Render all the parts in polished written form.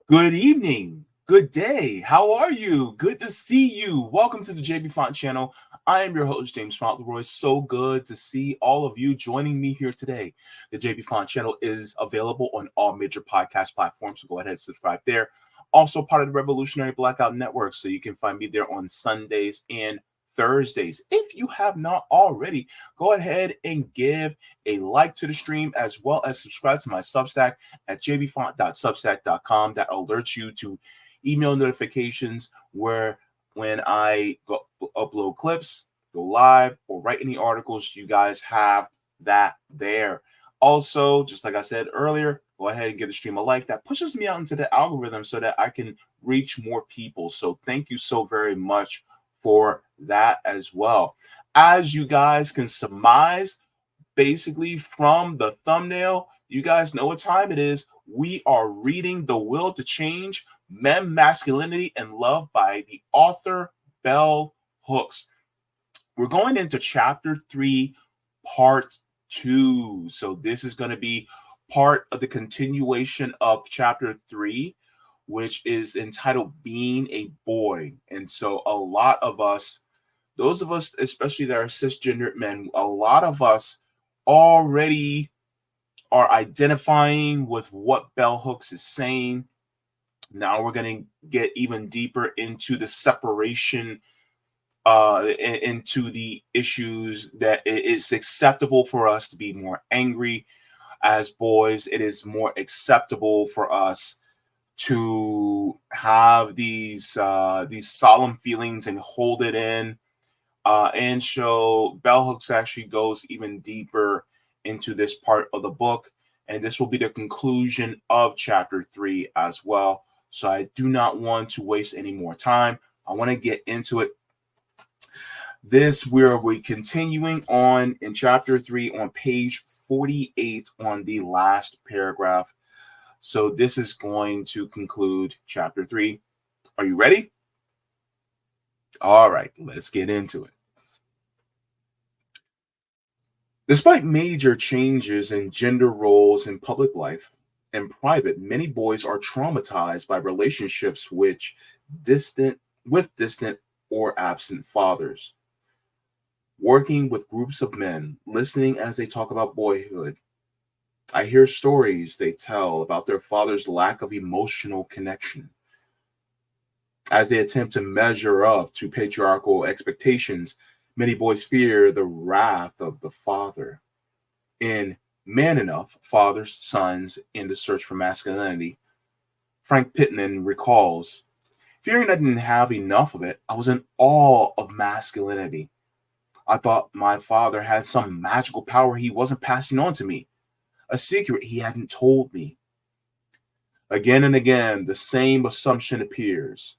Good evening. Good day. How are you? Good to see you. Welcome to the Jaybefaunt channel. I am your host, James Fauntleroy. So good to see all of you joining me here today. The Jaybefaunt channel is available on all major podcast platforms, so go ahead and subscribe there. Also part of the Revolutionary Blackout Network, so you can find me there on Sundays and Thursdays. If you have not already, go ahead and give a like to the stream as well as subscribe to my Substack at jaybefaunt.substack.com. That alerts you to email notifications where when I upload clips, go live, or write any articles, you guys have that there. Also, just like I said earlier, go ahead and give the stream a like. That pushes me out into the algorithm so that I can reach more people. So thank you so very much for that as well. As you guys can surmise, basically from the thumbnail, you guys know what time it is. We are reading The Will to Change, Men, Masculinity, and Love by the author Bell Hooks. We're going into chapter 3, part 2. So this is going to be part of the continuation of chapter 3, which is entitled Being a Boy. And so a lot of us, those of us, especially that are cisgendered men, a lot of us already are identifying with what Bell Hooks is saying. Now we're going to get even deeper into the separation, into the issues that it is acceptable for us to be more angry as boys. It is more acceptable for us to have these solemn feelings and hold it in. And so Bell Hooks actually goes even deeper into this part of the book, and this will be the conclusion of chapter 3 as well. So I do not want to waste any more time. I want to get into it. We're continuing on in chapter 3 on page 48 on the last paragraph. So this is going to conclude chapter 3. Are you ready? All right, let's get into it. Despite major changes in gender roles in public life and private, many boys are traumatized by relationships with distant or absent fathers. Working with groups of men, listening as they talk about boyhood, I hear stories they tell about their father's lack of emotional connection. As they attempt to measure up to patriarchal expectations, many boys fear the wrath of the father. In Man Enough, Fathers, Sons, in the Search for Masculinity, Frank Pittman recalls, fearing I didn't have enough of it, I was in awe of masculinity. I thought my father had some magical power he wasn't passing on to me, a secret he hadn't told me. Again and again, the same assumption appears,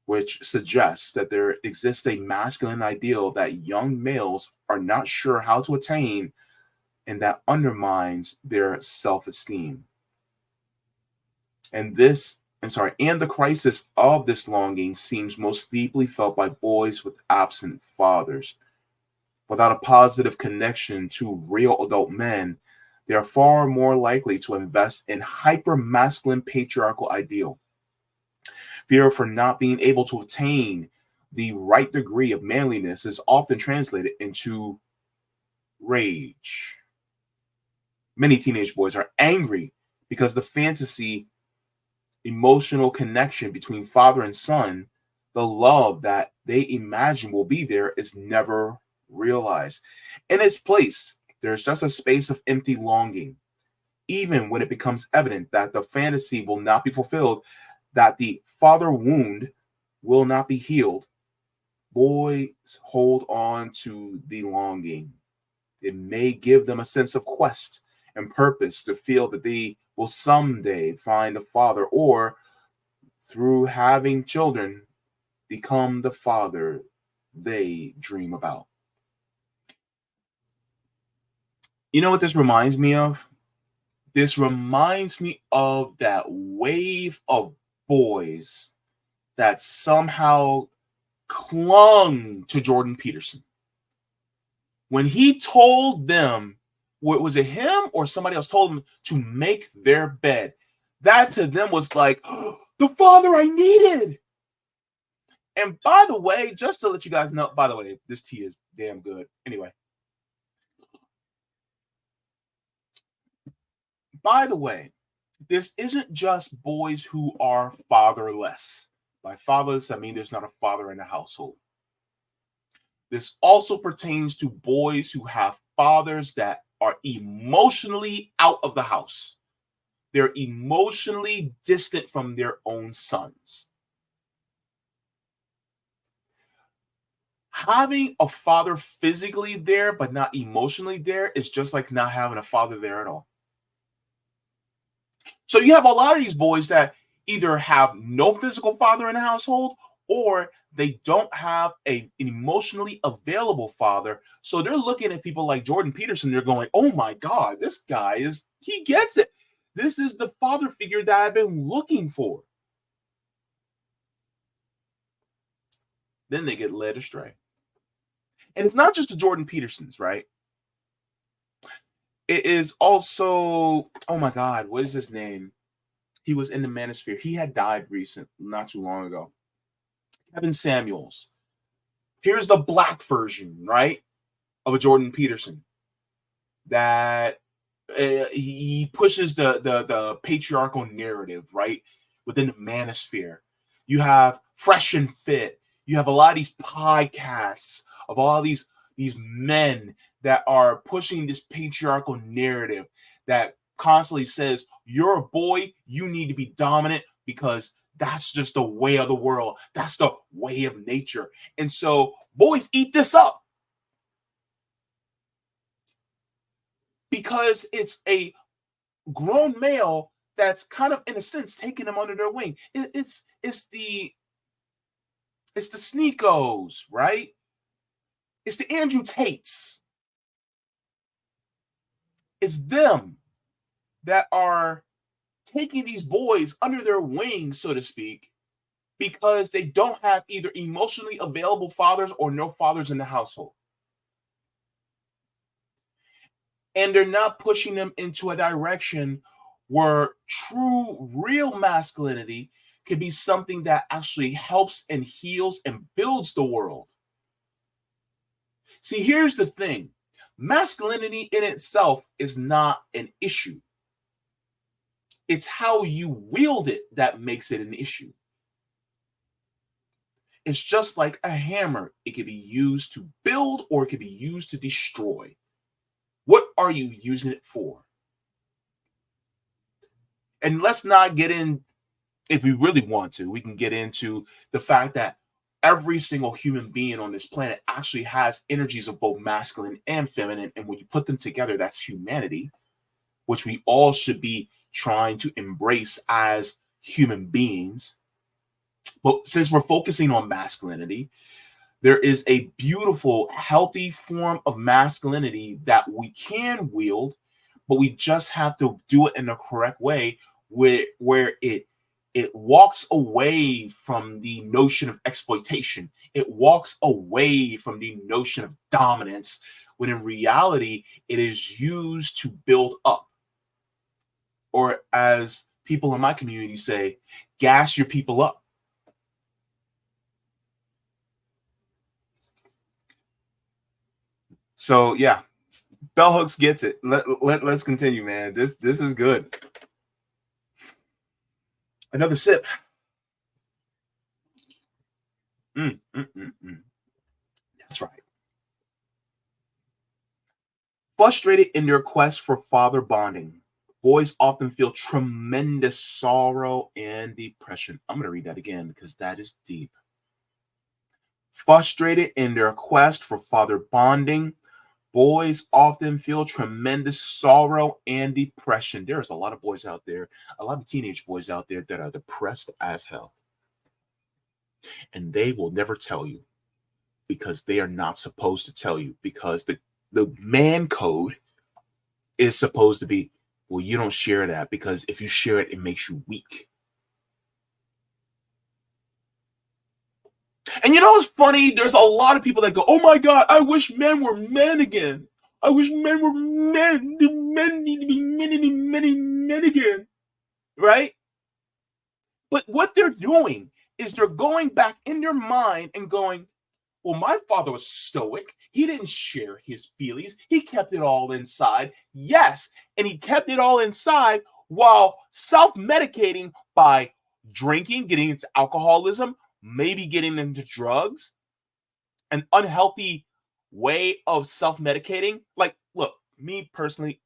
which suggests that there exists a masculine ideal that young males are not sure how to attain, and that undermines their self-esteem. And the crisis of this longing seems most deeply felt by boys with absent fathers. Without a positive connection to real adult men, they are far more likely to invest in hyper-masculine patriarchal ideal. Fear for not being able to attain the right degree of manliness is often translated into rage. Many teenage boys are angry because the fantasy emotional connection between father and son, the love that they imagine will be there, is never realized. In its place, there's just a space of empty longing. Even when it becomes evident that the fantasy will not be fulfilled, that the father wound will not be healed, boys hold on to the longing. It may give them a sense of quest and purpose to feel that they will someday find a father, or through having children, become the father they dream about. You know what this reminds me of? This reminds me of that wave of boys that somehow clung to Jordan Peterson. When he told them, was it him or somebody else told him to make their bed? That to them was like, oh, the father I needed. And by the way, just to let you guys know, by the way, this tea is damn good. Anyway, by the way, this isn't just boys who are fatherless. By fatherless, I mean there's not a father in the household. This also pertains to boys who have fathers that are emotionally out of the house. They're emotionally distant from their own sons. Having a father physically there but not emotionally there is just like not having a father there at all. So you have a lot of these boys that either have no physical father in the household, or they don't have an emotionally available father. So they're looking at people like Jordan Peterson. They're going, oh my God, this guy he gets it. This is the father figure that I've been looking for. Then they get led astray. And it's not just the Jordan Petersons, right? It is also, oh my God, what is his name? He was in the manosphere. He had died not too long ago. Kevin Samuels. Here's the black version, right, of a Jordan Peterson that he pushes the patriarchal narrative, right, within the manosphere. You have Fresh and Fit. You have a lot of these podcasts of all these men that are pushing this patriarchal narrative that constantly says, you're a boy, you need to be dominant because that's just the way of the world. That's the way of nature. And so boys eat this up because it's a grown male that's kind of, in a sense, taking them under their wing. It's the Sneakos, right? It's the Andrew Tates. It's them that are taking these boys under their wings, so to speak, because they don't have either emotionally available fathers or no fathers in the household. And they're not pushing them into a direction where true, real masculinity can be something that actually helps and heals and builds the world. See, here's the thing. Masculinity in itself is not an issue. It's how you wield it that makes it an issue. It's just like a hammer. It can be used to build or it can be used to destroy. What are you using it for? And let's not get in, if we really want to, we can get into the fact that every single human being on this planet actually has energies of both masculine and feminine. And when you put them together, that's humanity, which we all should be trying to embrace as human beings. But since we're focusing on masculinity, there is a beautiful, healthy form of masculinity that we can wield, but we just have to do it in the correct way where it walks away from the notion of exploitation. It walks away from the notion of dominance, when in reality, it is used to build up. Or as people in my community say, gas your people up. So yeah, Bell Hooks gets it. Let's continue, man. This is good. Another sip. That's right. Frustrated in their quest for father bonding, boys often feel tremendous sorrow and depression. I'm going to read that again because that is deep. Frustrated in their quest for father bonding, boys often feel tremendous sorrow and depression. There's a lot of boys out there, a lot of teenage boys out there that are depressed as hell. And they will never tell you because they are not supposed to tell you, because the man code is supposed to be, well, you don't share that because if you share it, it makes you weak. And you know what's funny? There's a lot of people that go, oh my God, I wish men were men again. I wish men were men. The men need to be men again. right? But what they're doing is they're going back in their mind and going, well, my father was stoic. He didn't share his feelings. He kept it all inside. Yes, and he kept it all inside while self-medicating by drinking, getting into alcoholism, maybe getting into drugs, an unhealthy way of self-medicating. Like, look, me personally,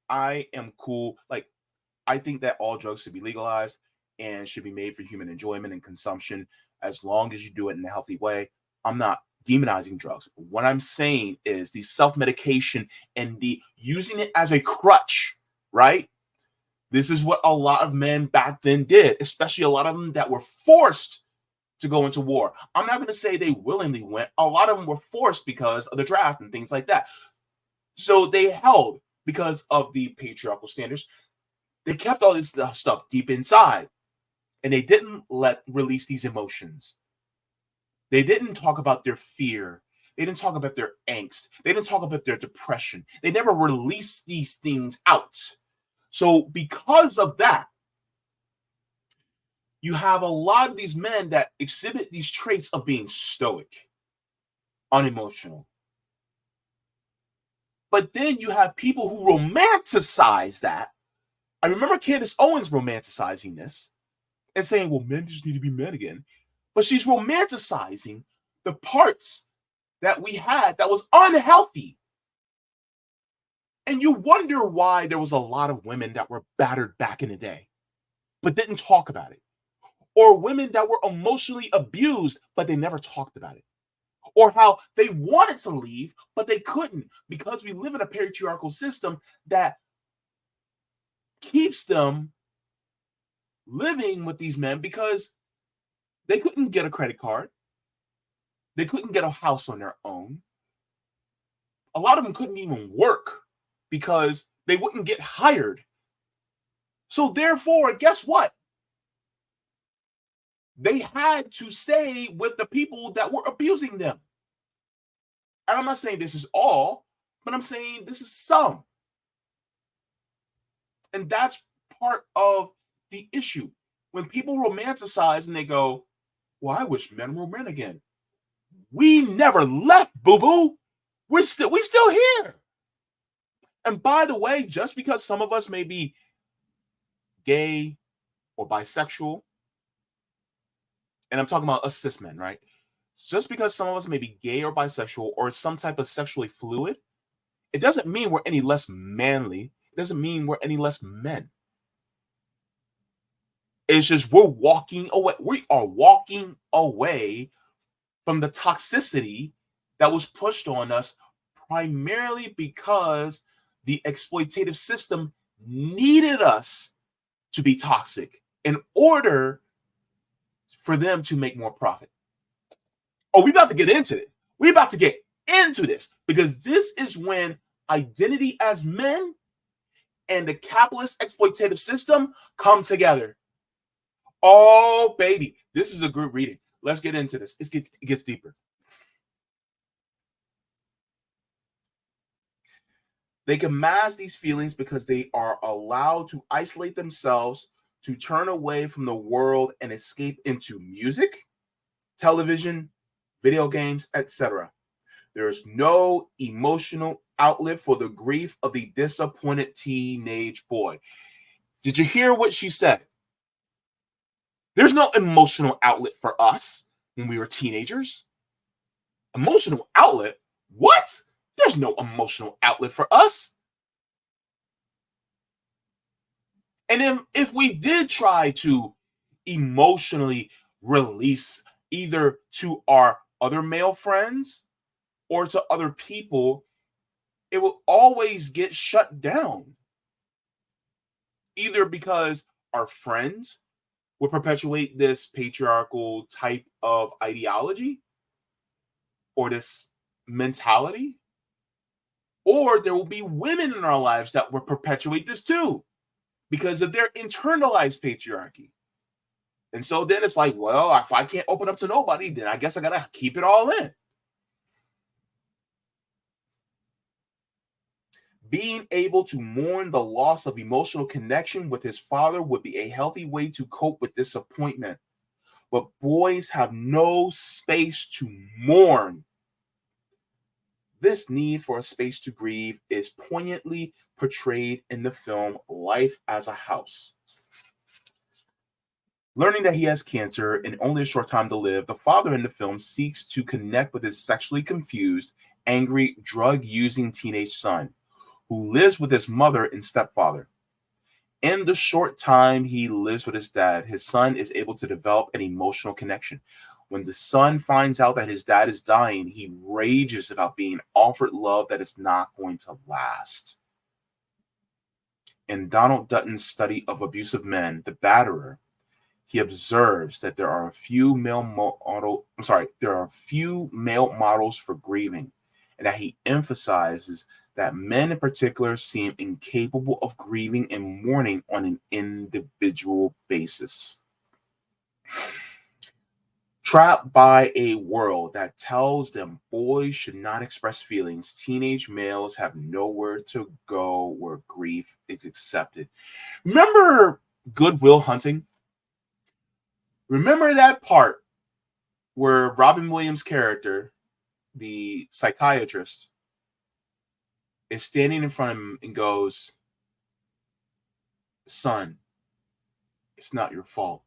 I am cool. Like, I think that all drugs should be legalized and should be made for human enjoyment and consumption as long as you do it in a healthy way. I'm not demonizing drugs. What I'm saying is the self-medication and the using it as a crutch, right? This is what a lot of men back then did, especially a lot of them that were forced to go into war. I'm not going to say they willingly went. A lot of them were forced because of the draft and things like that. So they held because of the patriarchal standards. They kept all this stuff deep inside, and they didn't release these emotions. They didn't talk about their fear. They didn't talk about their angst. They didn't talk about their depression. They never released these things out. So because of that, you have a lot of these men that exhibit these traits of being stoic, unemotional. But then you have people who romanticize that. I remember Candace Owens romanticizing this and saying, well, men just need to be men again. But she's romanticizing the parts that we had that was unhealthy. And you wonder why there was a lot of women that were battered back in the day, but didn't talk about it. Or women that were emotionally abused, but they never talked about it. Or how they wanted to leave, but they couldn't because we live in a patriarchal system that keeps them living with these men because they couldn't get a credit card. They couldn't get a house on their own. A lot of them couldn't even work because they wouldn't get hired. So therefore, guess what? They had to stay with the people that were abusing them. And I'm not saying this is all, but I'm saying this is some. And that's part of the issue. When people romanticize and they go, well, I wish men were men again. We never left, boo-boo. We still here. And by the way, just because some of us may be gay or bisexual, and I'm talking about us cis men, right? Just because some of us may be gay or bisexual or some type of sexually fluid, it doesn't mean we're any less manly. It doesn't mean we're any less men. It's just we're walking away. We are walking away from the toxicity that was pushed on us primarily because the exploitative system needed us to be toxic in order for them to make more profit. Oh, we're about to get into it. We're about to get into this because this is when identity as men and the capitalist exploitative system come together. Oh, baby, this is a good reading. Let's get into this. It gets deeper. They can mask these feelings because they are allowed to isolate themselves, to turn away from the world and escape into music, television, video games, etc. There is no emotional outlet for the grief of the disappointed teenage boy. Did you hear what she said? There's no emotional outlet for us when we were teenagers. Emotional outlet? What? There's no emotional outlet for us. And if we did try to emotionally release either to our other male friends or to other people, it will always get shut down. Either because our friends will perpetuate this patriarchal type of ideology or this mentality, or there will be women in our lives that will perpetuate this too because of their internalized patriarchy. And so then it's like, well, if I can't open up to nobody, then I guess I gotta keep it all in. Being able to mourn the loss of emotional connection with his father would be a healthy way to cope with disappointment. But boys have no space to mourn. This need for a space to grieve is poignantly portrayed in the film Life as a House. Learning that he has cancer and only a short time to live, the father in the film seeks to connect with his sexually confused, angry, drug-using teenage son, who lives with his mother and stepfather. In the short time he lives with his dad, his son is able to develop an emotional connection. When the son finds out that his dad is dying, he rages about being offered love that is not going to last. In Donald Dutton's study of abusive men, The Batterer, he observes that there are few male models for grieving, and that he emphasizes that men in particular seem incapable of grieving and mourning on an individual basis. Trapped by a world that tells them boys should not express feelings, teenage males have nowhere to go where grief is accepted. Remember Good Will Hunting? Remember that part where Robin Williams' character, the psychiatrist, is standing in front of him and goes, "Son, it's not your fault."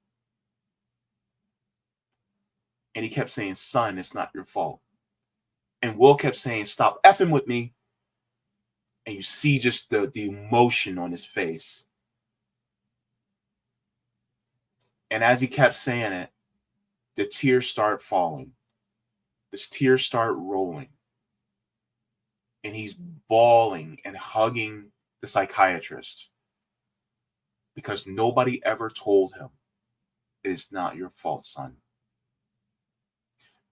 And he kept saying, "Son, it's not your fault." And Will kept saying, "Stop effing with me." And you see just the emotion on his face. And as he kept saying it, the tears start falling. The tears start rolling. And he's bawling and hugging the psychiatrist because nobody ever told him, "It is not your fault, son."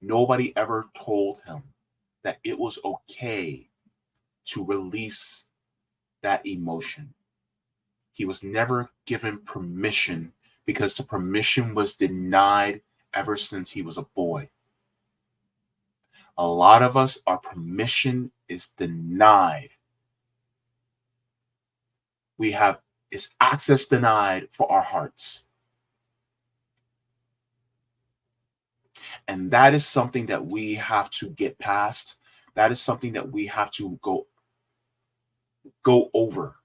Nobody ever told him that it was okay to release that emotion. He was never given permission because the permission was denied ever since he was a boy. A lot of us, our permission is denied. We have is access denied for our hearts. And that is something that we have to get past. That is something that we have to go over.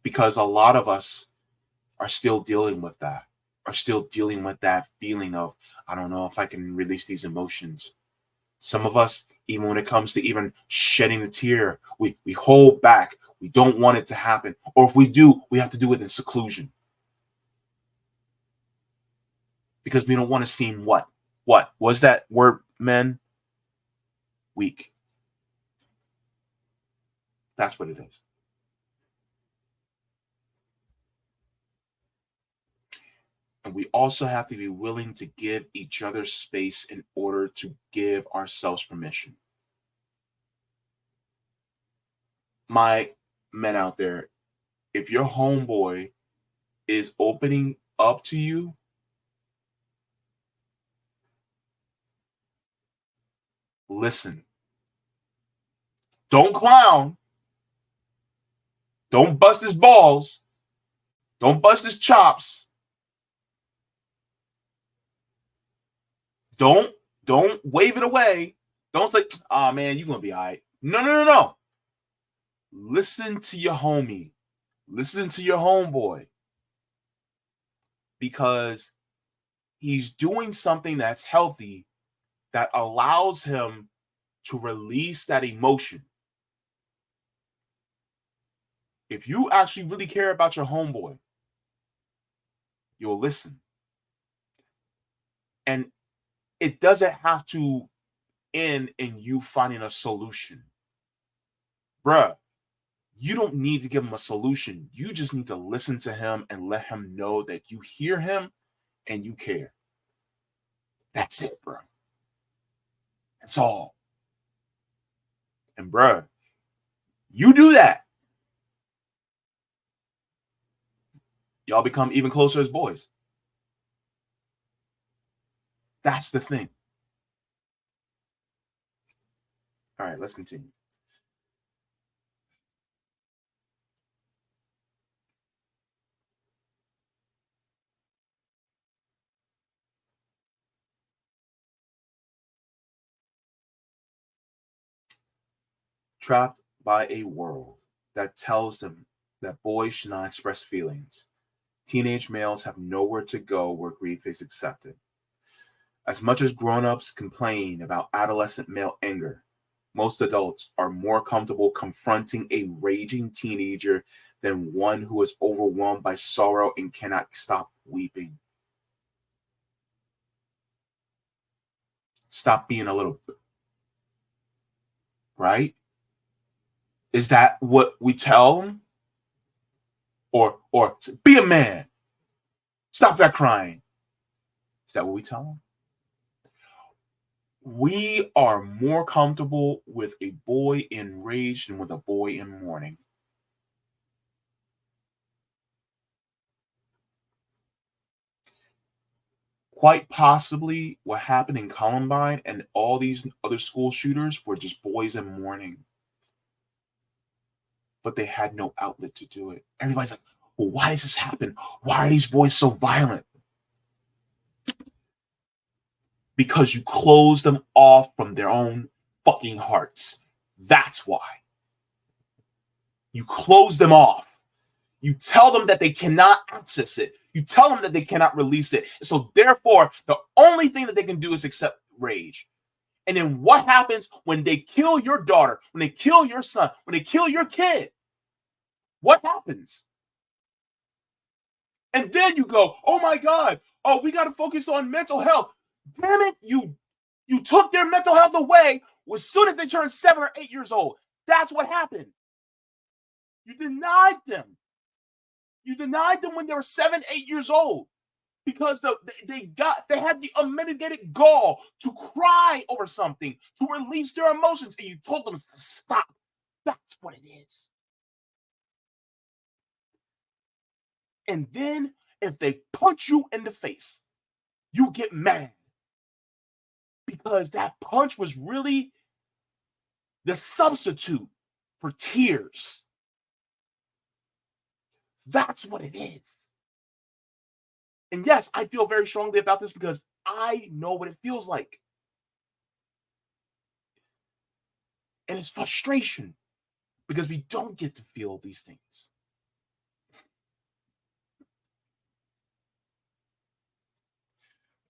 Because a lot of us are still dealing with that, are still dealing with that feeling of, I don't know if I can release these emotions. Some of us, even when it comes to even shedding a tear, we hold back. We don't want it to happen. Or if we do, we have to do it in seclusion. Because we don't want to seem what? What was that word, men? Weak. That's what it is. And we also have to be willing to give each other space in order to give ourselves permission. My men out there, if your homeboy is opening up to you, listen. Don't clown. Don't bust his balls. Don't bust his chops. Don't wave it away. Don't say, "Oh man, you're gonna be all right." No. Listen to your homie. Listen to your homeboy. Because he's doing something that's healthy that allows him to release that emotion. If you actually really care about your homeboy, you'll listen. And it doesn't have to end in you finding a solution. Bruh, you don't need to give him a solution. You just need to listen to him and let him know that you hear him and you care. That's it, bro. That's all. And bruh, you do that, y'all become even closer as boys. That's the thing. All right, let's continue. trapped by a world that tells them that boys should not express feelings. Teenage males have nowhere to go where grief is accepted. As much as grown-ups complain about adolescent male anger, most adults are more comfortable confronting a raging teenager than one who is overwhelmed by sorrow and cannot stop weeping. Stop being a little, right? Is that what we tell them? Or be a man. Stop that crying. Is that what we tell them? We are more comfortable with a boy in rage than with a boy in mourning. Quite possibly what happened in Columbine and all these other school shooters were just boys in mourning. But they had no outlet to do it. Everybody's like, well, why does this happen? Why are these boys so violent? Because you close them off from their own fucking hearts. That's why. You close them off. You tell them that they cannot access it. You tell them that they cannot release it. So therefore, the only thing that they can do is accept rage. And then what happens when they kill your daughter, when they kill your son, when they kill your kid? What happens? And then you go, oh my God, oh, we got to focus on mental health. Damn it, you took their mental health away as soon as they turned 7 or 8 years old. That's what happened. You denied them. You denied them when they were 7, 8 years old because they had the unmitigated gall to cry over something, to release their emotions, and you told them to stop. That's what it is. And then if they punch you in the face, you get mad because that punch was really the substitute for tears. That's what it is. And yes, I feel very strongly about this because I know what it feels like. And it's frustration because we don't get to feel these things.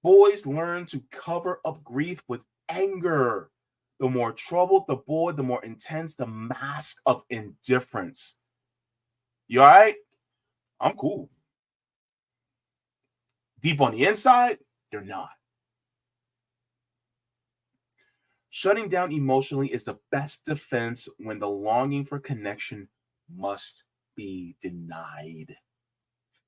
Boys learn to cover up grief with anger. The more troubled the boy, the more intense the mask of indifference. You all right? I'm cool. Deep on the inside, they're not. Shutting down emotionally is the best defense when the longing for connection must be denied.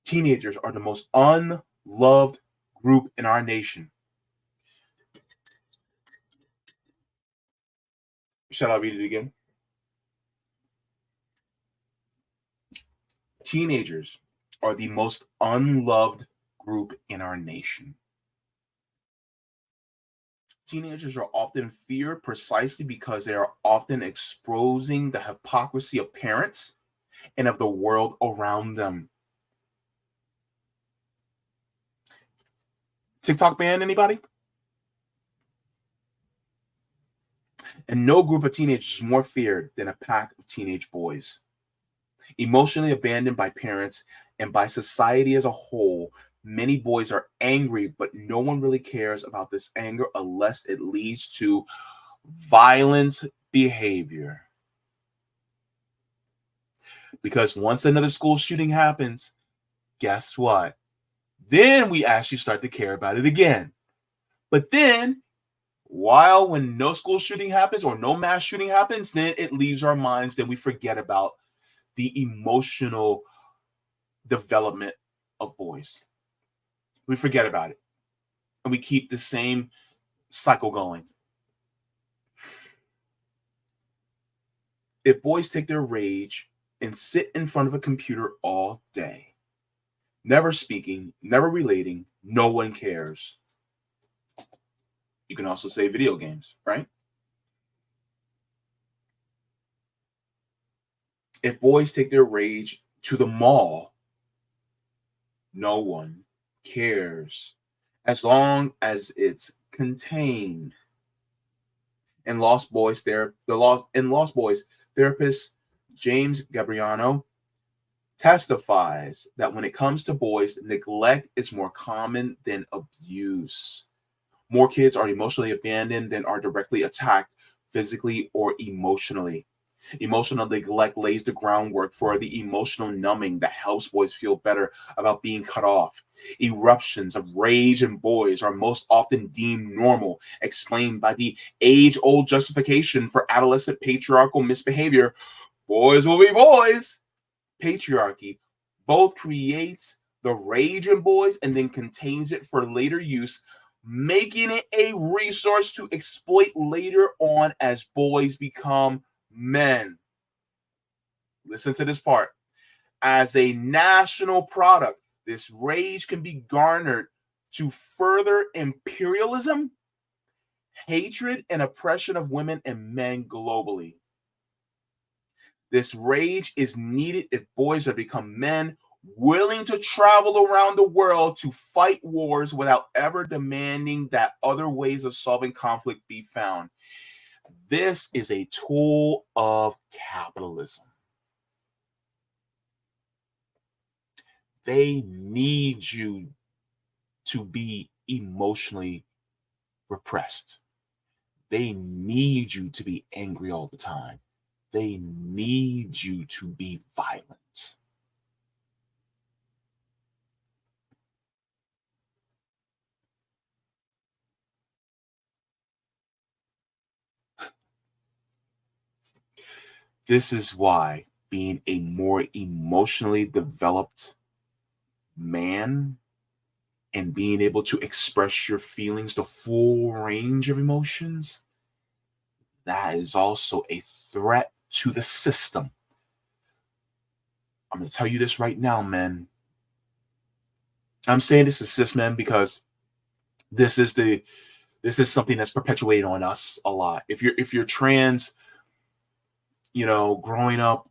Teenagers are the most unloved group in our nation. Shall I read it again? Teenagers are the most unloved group in our nation. Teenagers are often feared precisely because they are often exposing the hypocrisy of parents and of the world around them. TikTok ban anybody? And no group of teenagers is more feared than a pack of teenage boys. Emotionally abandoned by parents and by society as a whole, many boys are angry, but no one really cares about this anger unless it leads to violent behavior. Because once another school shooting happens, guess what? Then we actually start to care about it again. But then, when no school shooting happens or no mass shooting happens, then it leaves our minds. Then we forget about the emotional development of boys. We forget about it. And we keep the same cycle going. If boys take their rage and sit in front of a computer all day, never speaking, never relating, no one cares. You can also say video games, right? If boys take their rage to the mall, no one cares as long as it's contained. In Lost Boys, therapist James Gabriano testifies that when it comes to boys, neglect is more common than abuse. More kids are emotionally abandoned than are directly attacked physically or emotionally. Emotional neglect lays the groundwork for the emotional numbing that helps boys feel better about being cut off. Eruptions of rage in boys are most often deemed normal, explained by the age old justification for adolescent patriarchal misbehavior. Boys will be boys. Patriarchy both creates the rage in boys and then contains it for later use, making it a resource to exploit later on as boys become men. Listen to this part. As a national product, this rage can be garnered to further imperialism, hatred, and oppression of women and men globally. This rage is needed if boys have become men willing to travel around the world to fight wars without ever demanding that other ways of solving conflict be found. This is a tool of capitalism. They need you to be emotionally repressed. They need you to be angry all the time. They need you to be violent. This is why being a more emotionally developed man and being able to express your feelings, the full range of emotions, that is also a threat to the system. I'm going to tell you this right now, men. I'm saying this to cis men because this is something that's perpetuated on us a lot. If you're trans, growing up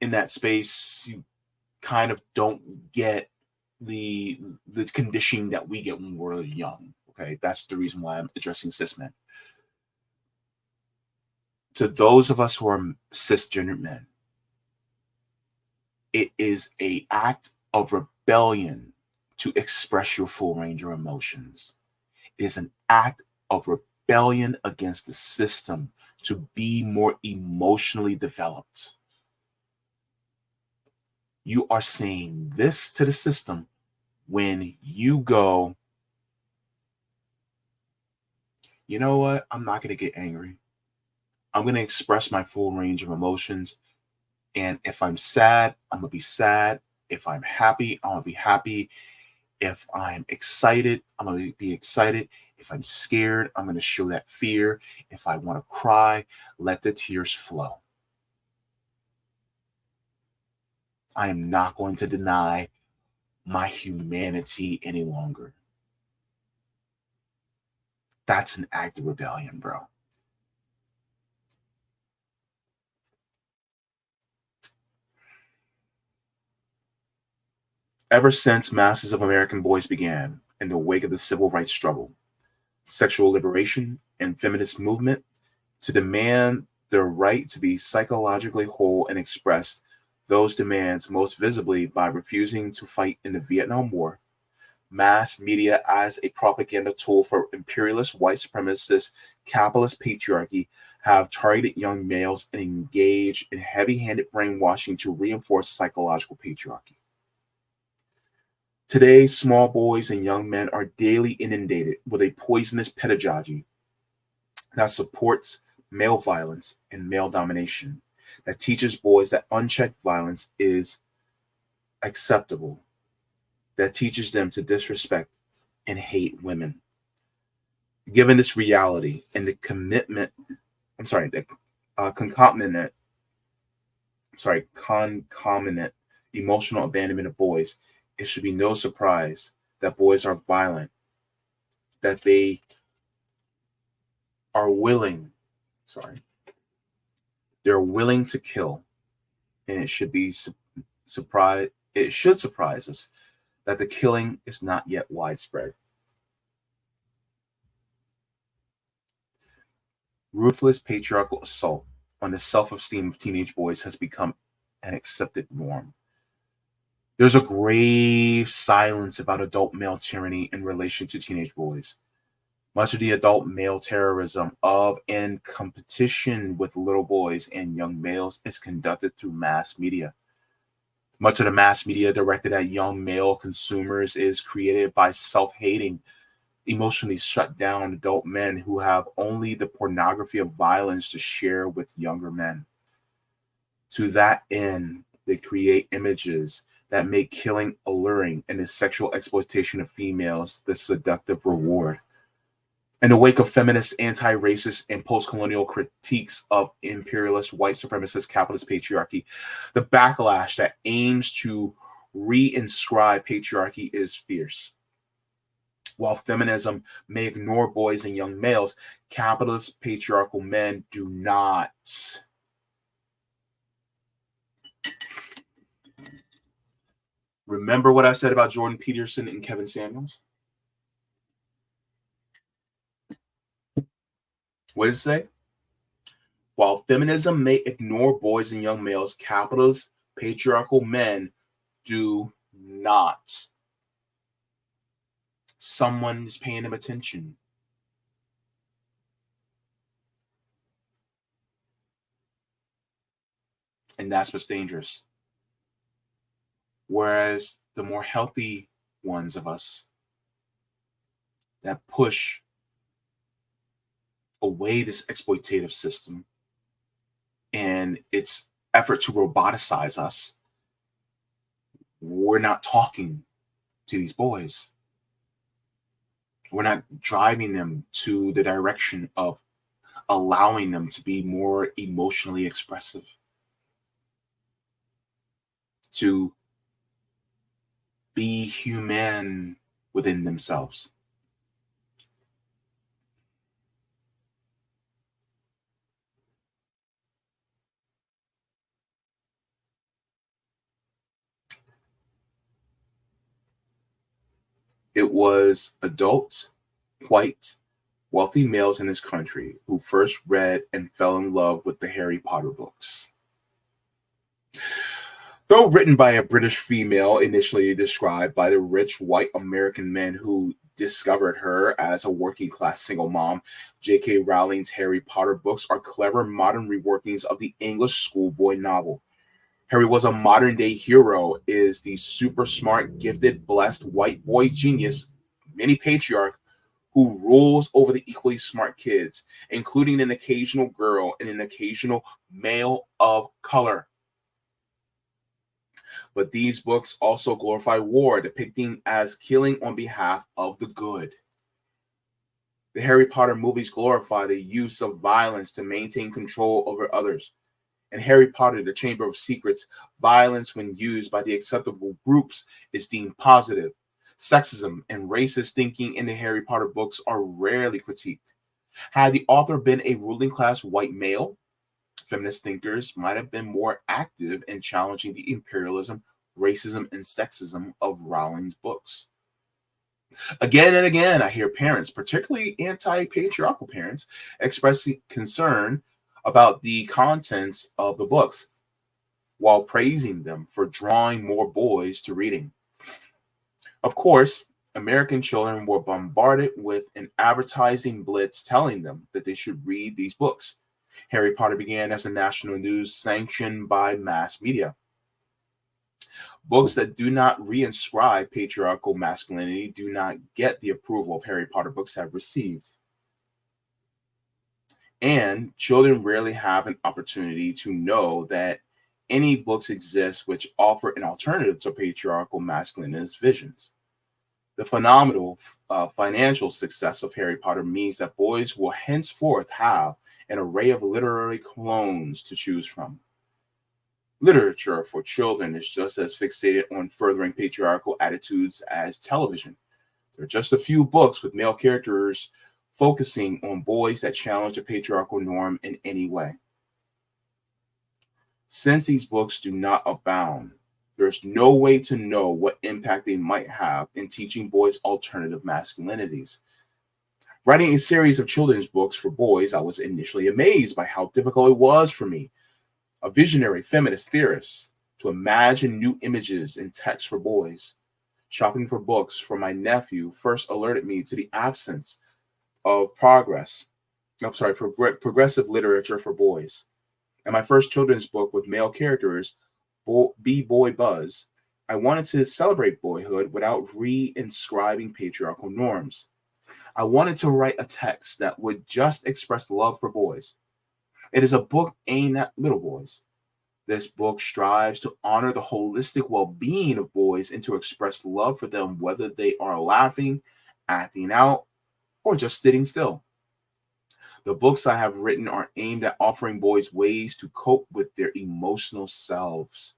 in that space, you kind of don't get the conditioning that we get when we're young. Okay, that's the reason why I'm addressing cis men. To those of us who are cisgender men, it is an act of rebellion to express your full range of emotions. It is an act of rebellion against the system to be more emotionally developed. You are saying this to the system when you go, you know what? I'm not going to get angry. I'm going to express my full range of emotions. And if I'm sad, I'm going to be sad. If I'm happy, I'm going to be happy. If I'm excited, I'm going to be excited. If I'm scared, I'm going to show that fear. If I want to cry, let the tears flow. I am not going to deny my humanity any longer. That's an act of rebellion, bro. Ever since masses of American boys began in the wake of the civil rights struggle, sexual liberation, and feminist movement to demand their right to be psychologically whole and expressed those demands most visibly by refusing to fight in the Vietnam War, mass media as a propaganda tool for imperialist white supremacist capitalist patriarchy have targeted young males and engaged in heavy-handed brainwashing to reinforce psychological patriarchy. Today's small boys and young men are daily inundated with a poisonous pedagogy that supports male violence and male domination, that teaches boys that unchecked violence is acceptable, that teaches them to disrespect and hate women. Given this reality and the concomitant emotional abandonment of boys, it should be no surprise that boys are violent, that they are willing, they're willing to kill, and it should surprise us that the killing is not yet widespread. Ruthless patriarchal assault on the self-esteem of teenage boys has become an accepted norm. There's a grave silence about adult male tyranny in relation to teenage boys. Much of the adult male terrorism of and competition with little boys and young males is conducted through mass media. Much of the mass media directed at young male consumers is created by self-hating, emotionally shut down adult men who have only the pornography of violence to share with younger men. To that end, they create images that make killing alluring and the sexual exploitation of females the seductive reward. In the wake of feminist, anti-racist, and post-colonial critiques of imperialist, white supremacist, capitalist patriarchy, the backlash that aims to reinscribe patriarchy is fierce. While feminism may ignore boys and young males, capitalist patriarchal men do not. Remember what I said about Jordan Peterson and Kevin Samuels? What does it say? While feminism may ignore boys and young males, capitalist patriarchal men do not. Someone is paying them attention. And that's what's dangerous. Whereas the more healthy ones of us that push away this exploitative system and its effort to roboticize us, we're not talking to these boys. We're not driving them to the direction of allowing them to be more emotionally expressive, to be human within themselves. It was adult, white, wealthy males in this country who first read and fell in love with the Harry Potter books. Though written by a British female, initially described by the rich white American men who discovered her as a working class single mom, J.K. Rowling's Harry Potter books are clever modern reworkings of the English schoolboy novel. Harry was a modern day hero, is the super smart, gifted, blessed white boy genius, mini patriarch, who rules over the equally smart kids, including an occasional girl and an occasional male of color. But these books also glorify war, depicting as killing on behalf of the good. The Harry Potter movies glorify the use of violence to maintain control over others. In Harry Potter, the Chamber of Secrets, violence when used by the acceptable groups is deemed positive. Sexism and racist thinking in the Harry Potter books are rarely critiqued. Had the author been a ruling class white male, feminist thinkers might have been more active in challenging the imperialism, racism, and sexism of Rowling's books. Again and again, I hear parents, particularly anti-patriarchal parents, expressing concern about the contents of the books while praising them for drawing more boys to reading. Of course, American children were bombarded with an advertising blitz telling them that they should read these books. Harry Potter began as a national news sanctioned by mass media. Books that do not reinscribe patriarchal masculinity do not get the approval of Harry Potter books have received. And children rarely have an opportunity to know that any books exist which offer an alternative to patriarchal masculinist visions. The phenomenal financial success of Harry Potter means that boys will henceforth have an array of literary clones to choose from. Literature for children is just as fixated on furthering patriarchal attitudes as television. There are just a few books with male characters focusing on boys that challenge the patriarchal norm in any way. Since these books do not abound, there's no way to know what impact they might have in teaching boys alternative masculinities. Writing a series of children's books for boys, I was initially amazed by how difficult it was for me, a visionary feminist theorist, to imagine new images and text for boys. Shopping for books for my nephew first alerted me to the absence of progressive literature for boys. And my first children's book with male characters, B-Boy Buzz, I wanted to celebrate boyhood without re-inscribing patriarchal norms. I wanted to write a text that would just express love for boys. It is a book aimed at little boys. This book strives to honor the holistic well-being of boys and to express love for them, whether they are laughing, acting out, or just sitting still. The books I have written are aimed at offering boys ways to cope with their emotional selves.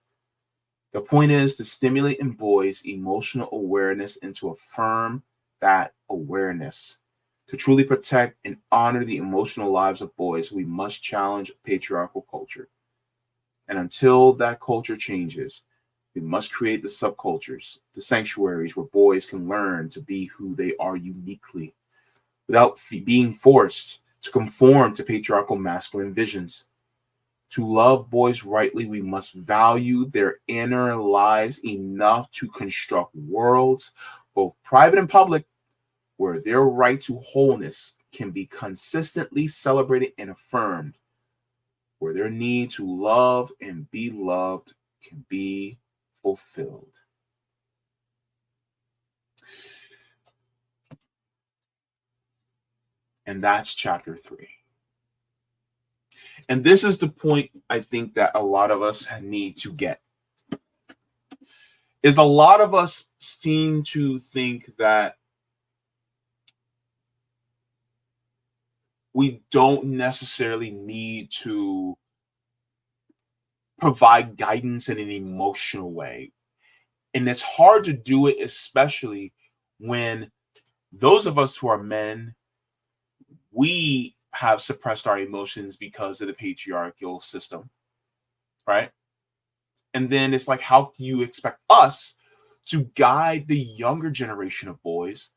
The point is to stimulate in boys emotional awareness and to affirm that awareness. To truly protect and honor the emotional lives of boys, we must challenge patriarchal culture. And until that culture changes, we must create the subcultures, the sanctuaries where boys can learn to be who they are uniquely, without being forced to conform to patriarchal masculine visions. To love boys rightly, we must value their inner lives enough to construct worlds, both private and public, where their right to wholeness can be consistently celebrated and affirmed, where their need to love and be loved can be fulfilled. And that's chapter 3. And this is the point I think that a lot of us need to get. Is a lot of us seem to think that we don't necessarily need to provide guidance in an emotional way. And it's hard to do it, especially when those of us who are men, we have suppressed our emotions because of the patriarchal system, right? And then it's like, how can you expect us to guide the younger generation of boys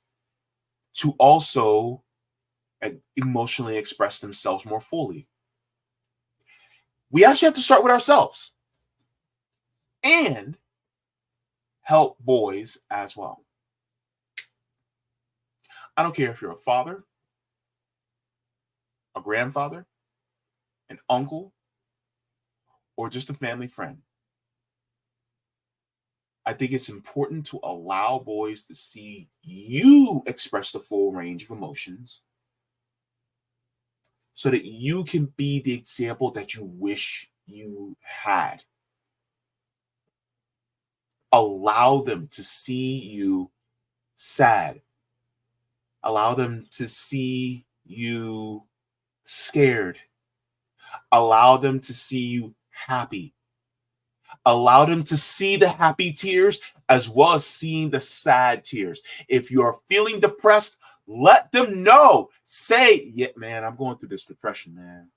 to also emotionally express themselves more fully? We actually have to start with ourselves and help boys as well. I don't care if you're a father, a grandfather, an uncle, or just a family friend. I think it's important to allow boys to see you express the full range of emotions so that you can be the example that you wish you had. Allow them to see you sad. Allow them to see you scared. Allow them to see you happy. Allow them to see the happy tears as well as seeing the sad tears. If you're feeling depressed, let them know. Say, yeah, man, I'm going through this depression, man.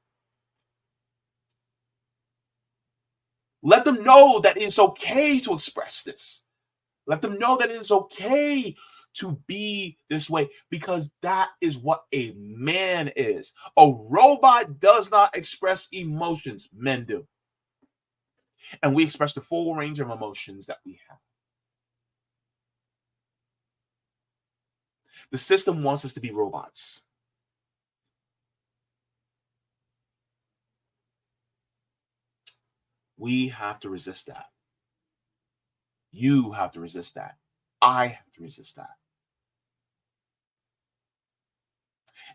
Let them know that it's okay to express this. Let them know that it's okay to be this way, because that is what a man is. A robot does not express emotions. Men do. And we express the full range of emotions that we have. The system wants us to be robots. We have to resist that. You have to resist that. I have to resist that.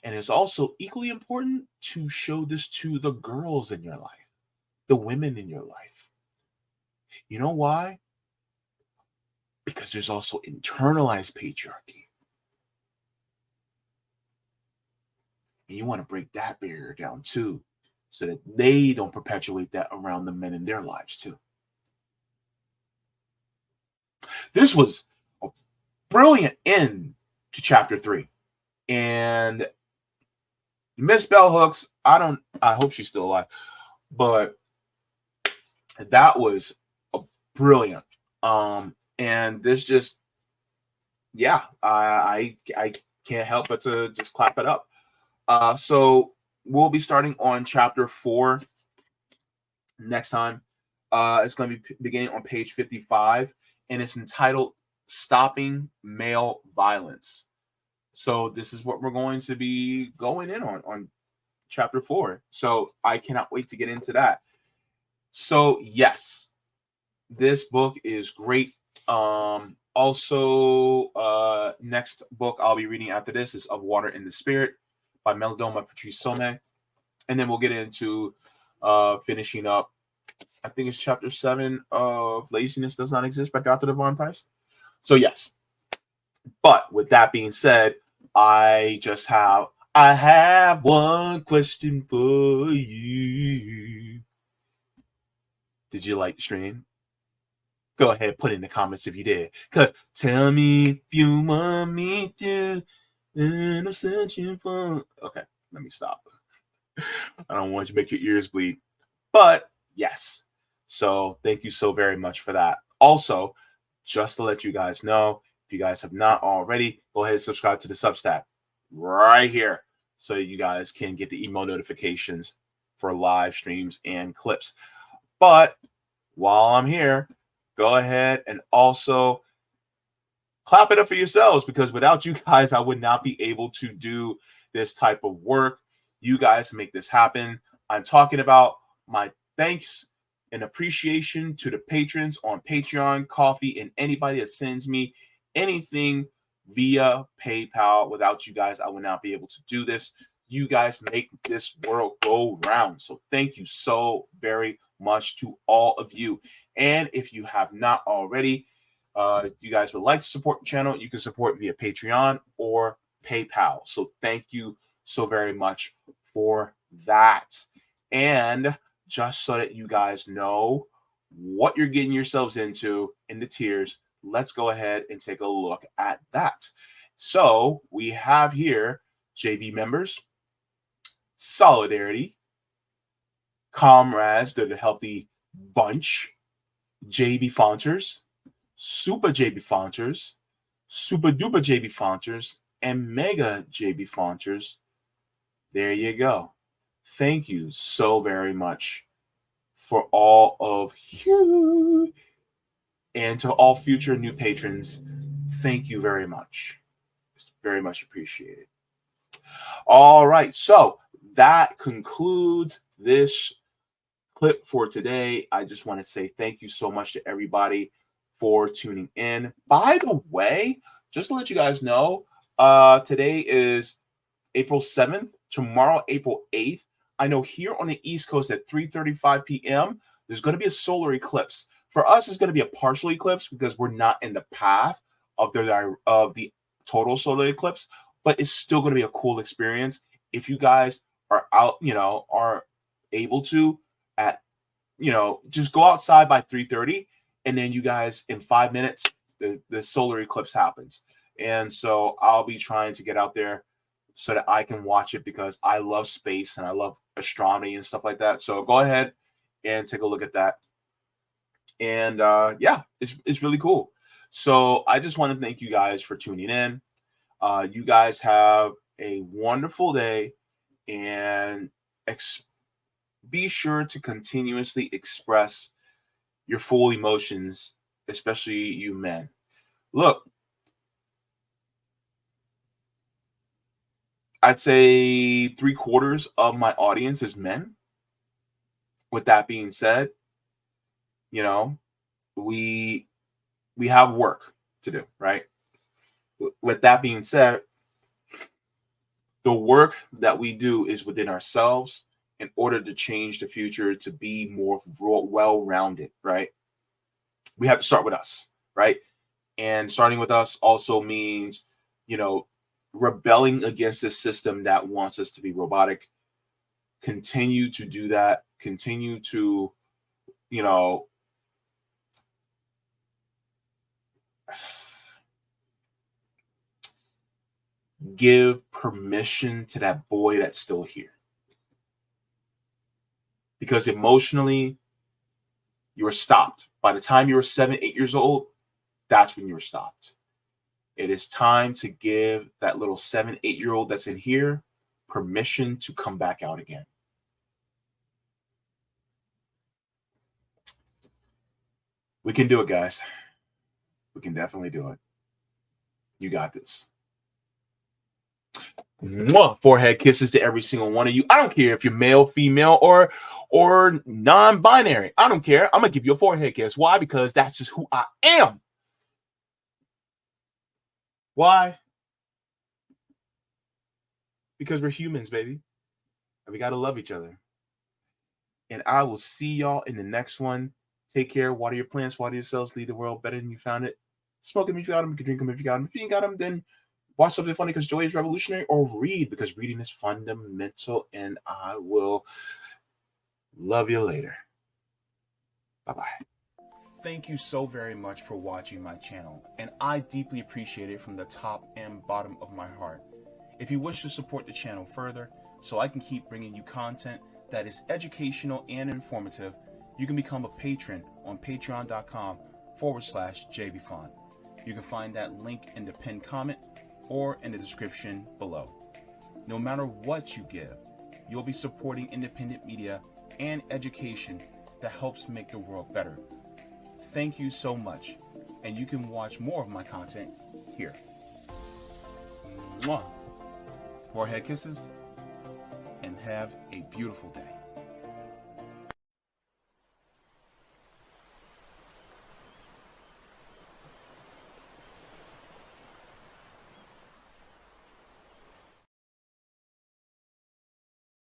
And it's also equally important to show this to the girls in your life, the women in your life. You know why? Because there's also internalized patriarchy. And you want to break that barrier down too, so that they don't perpetuate that around the men in their lives too. This was a brilliant end to chapter 3. And Miss Bell Hooks, I hope she's still alive, but that was a brilliant. And this just, yeah, I can't help but to just clap it up. So we'll be starting on chapter 4 next time. It's going to be beginning on page 55, and it's entitled Stopping Male Violence. So this is what we're going to be going in on chapter 4. So I cannot wait to get into that. So yes, this book is great. Also, next book I'll be reading after this is Of Water in the Spirit by Melodoma Patrice Somé. And then we'll get into finishing up, I think it's chapter 7 of Laziness Does Not Exist by Dr. Devon Price. So yes. But with that being said, I have one question for you. Did you like the stream? Go ahead, put it in the comments if you did. Because tell me if you want me to, and I'm searching for. Okay, let me stop. I don't want you to make your ears bleed. But yes. So thank you so very much for that. Also, just to let you guys know, if you guys have not already, go ahead and subscribe to the Substack right here so you guys can get the email notifications for live streams and clips. But while I'm here, go ahead and also clap it up for yourselves, because without you guys, I would not be able to do this type of work. You guys make this happen. I'm talking about my thanks and appreciation to the patrons on Patreon, Coffee, and anybody that sends me anything via PayPal. Without you guys, I would not be able to do this. You guys make this world go round. So thank you so very much to all of you. And if you have not already, you guys would like to support the channel, you can support via Patreon or PayPal. So thank you so very much for that. And just so that you guys know what you're getting yourselves into in the tiers, let's go ahead and take a look at that. So we have here JB members, Solidarity, Comrades, they're the healthy bunch, Jaybefaunters, Super Jaybefaunters, Super Duper Jaybefaunters, and Mega Jaybefaunters. There you go. Thank you so very much for all of you. And to all future new patrons, thank you very much. It's very much appreciated. All right, so that concludes this clip for today. I just want to say thank you so much to everybody for tuning in. By the way, just to let you guys know, today is April 7th. Tomorrow, April 8th. I know here on the East Coast at 3:35 p.m., there's going to be a solar eclipse. For us, it's going to be a partial eclipse because we're not in the path of the total solar eclipse, but it's still going to be a cool experience. If you guys are out, are able to just go outside by 3:30, and then you guys, in 5 minutes, the solar eclipse happens. And so I'll be trying to get out there so that I can watch it, because I love space and I love astronomy and stuff like that. So go ahead and take a look at that. And yeah, it's really cool. So I just want to thank you guys for tuning in. You guys have a wonderful day, and be sure to continuously express your full emotions, especially you men. Look, I'd say 3/4 of my audience is men. With that being said, we have work to do, right? With that being said, the work that we do is within ourselves in order to change the future to be more well-rounded, right? We have to start with us, right? And starting with us also means, rebelling against this system that wants us to be robotic. Continue to do that. Continue to, give permission to that boy that's still here. Because emotionally, you were stopped. By the time you were 7, 8 years old, that's when you were stopped. It is time to give that little 7, 8-year-old that's in here permission to come back out again. We can do it, guys. We can definitely do it. You got this. Mwah! Forehead kisses to every single one of you. I don't care if you're male, female, or non-binary. I don't care. I'm gonna give you a forehead kiss. Why? Because that's just who I am. Why? Because we're humans, baby. And we gotta love each other. And I will see y'all in the next one. Take care. Water your plants, water yourselves, leave the world better than you found it. Smoke them if you got them. You can drink them if you got them. If you ain't got them, then watch something funny because joy is revolutionary, or read because reading is fundamental. And I will love you later. Bye-bye. Thank you so very much for watching my channel, and I deeply appreciate it from the top and bottom of my heart. If you wish to support the channel further so I can keep bringing you content that is educational and informative, you can become a patron on patreon.com/Jaybefaunt. You can find that link in the pinned comment or in the description below. No matter what you give, you'll be supporting independent media and education that helps make the world better. Thank you so much, and you can watch more of my content here. Mwah. Forehead kisses, and have a beautiful day.